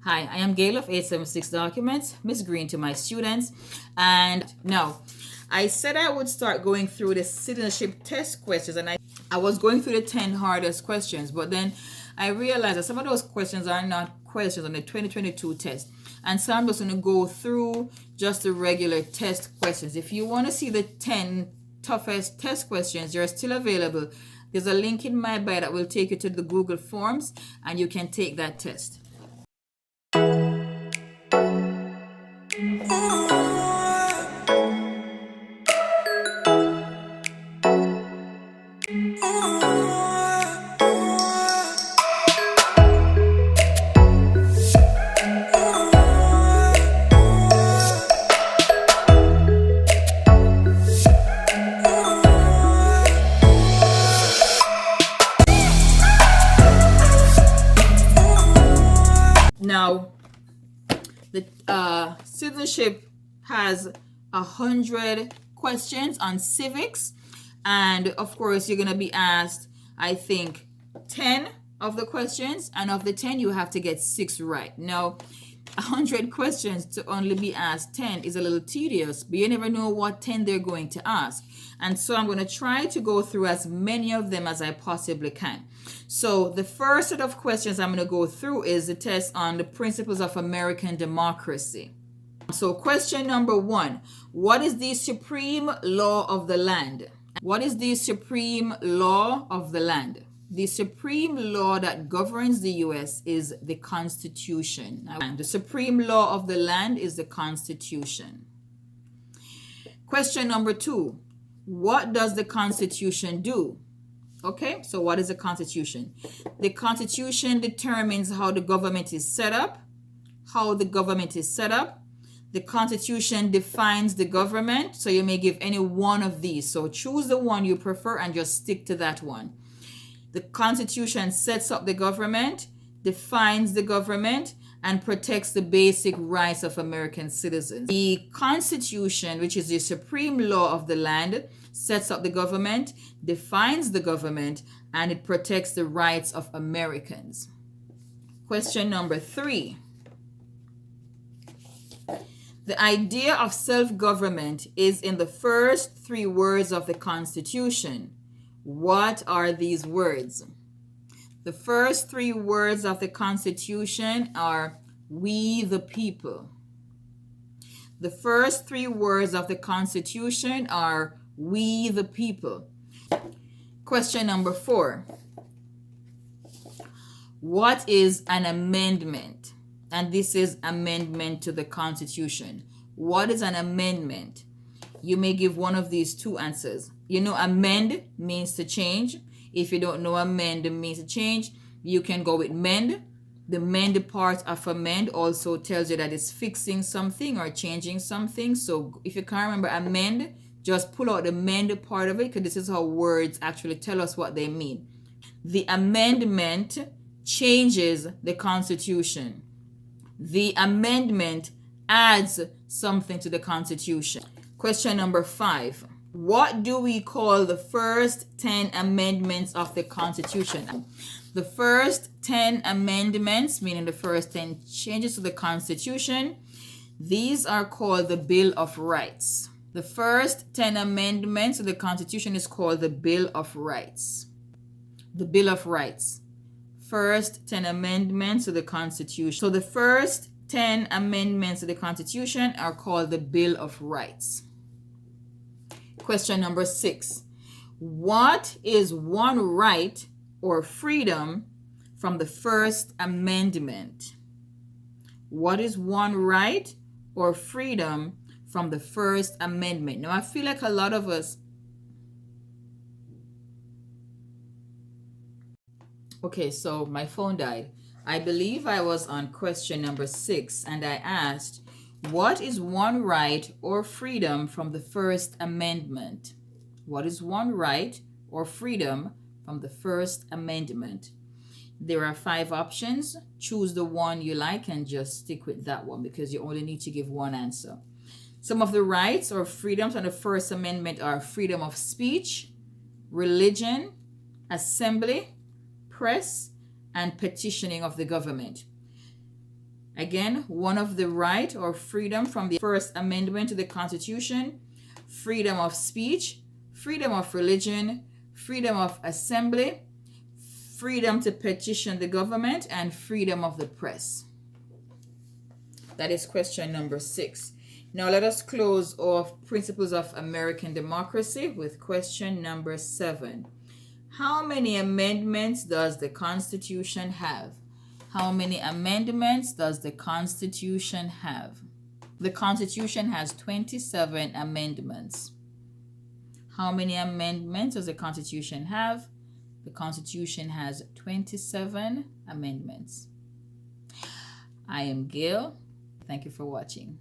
Hi, I am Gail of 876 Documents, Miss Green to my students. And now, I said I would start going through the citizenship test questions, and I was going through the 10 hardest questions, but then I realized that some of those questions are not questions on the 2022 test. And so I'm just going to go through just the regular test questions. If you want to see the 10 toughest test questions, they're still available. There's a link in my bio that will take you to the Google Forms, and you can take that test. Now, the citizenship has 100 questions on civics, and of course you're going to be asked, I think, 10 of the questions, and of the 10 you have to get 6 right. Now, 100 questions to only be asked 10 is a little tedious, but you never know what 10 they're going to ask. And so I'm going to try to go through as many of them as I possibly can. So the first set of questions I'm going to go through is the test on the principles of American democracy. So question number 1, what is the supreme law of the land? What is the supreme law of the land? The supreme law that governs the U.S. is the Constitution. And the supreme law of the land is the Constitution. Question number 2, what does the Constitution do? Okay, so what is the Constitution? The Constitution determines how the government is set up. The Constitution defines the government, so you may give any one of these. So choose the one you prefer and just stick to that one. The Constitution sets up the government, defines the government, and protects the basic rights of American citizens. The Constitution, which is the supreme law of the land, sets up the government, defines the government, and it protects the rights of Americans. Question number 3. The idea of self-government is in the first 3 words of the Constitution. What are these words? The first 3 words of the Constitution are we the people. The first 3 words of the Constitution are we the people. Question number 4. What is an amendment? And this is amendment to the Constitution. What is an amendment? You may give one of these 2 answers. You know, amend means to change. If you don't know amend means to change, you can go with mend. The mend part of amend also tells you that it's fixing something or changing something. So if you can't remember amend, just pull out the mend part of it, because this is how words actually tell us what they mean. The amendment changes the Constitution. The amendment adds something to the Constitution. Question number 5. What do we call the first 10 amendments of the Constitution? The first 10 amendments, meaning the first 10 changes to the Constitution, these are called the Bill of Rights. The first 10 amendments to the Constitution is called the Bill of Rights. The Bill of Rights. First 10 amendments to the Constitution. So the first 10 amendments to the Constitution are called the Bill of Rights. Question number 6. What is one right or freedom from the First Amendment? What is one right or freedom from the First Amendment? Now, I feel like a lot of us... Okay, so my phone died. I believe I was on question number 6, and I asked, what is one right or freedom from the First Amendment? What is one right or freedom from the First Amendment? There are 5 options. Choose the one you like and just stick with that one, because you only need to give one answer. Some of the rights or freedoms on the First Amendment are freedom of speech, religion, assembly, press, and petitioning of the government. Again, one of the right or freedom from the First Amendment to the Constitution: freedom of speech, freedom of religion, freedom of assembly, freedom to petition the government, and freedom of the press. That is question number 6. Now let us close off principles of American democracy with question number 7. How many amendments does the Constitution have? How many amendments does the Constitution have? The Constitution has 27 amendments. How many amendments does the Constitution have? The Constitution has 27 amendments. I am Gail. Thank you for watching.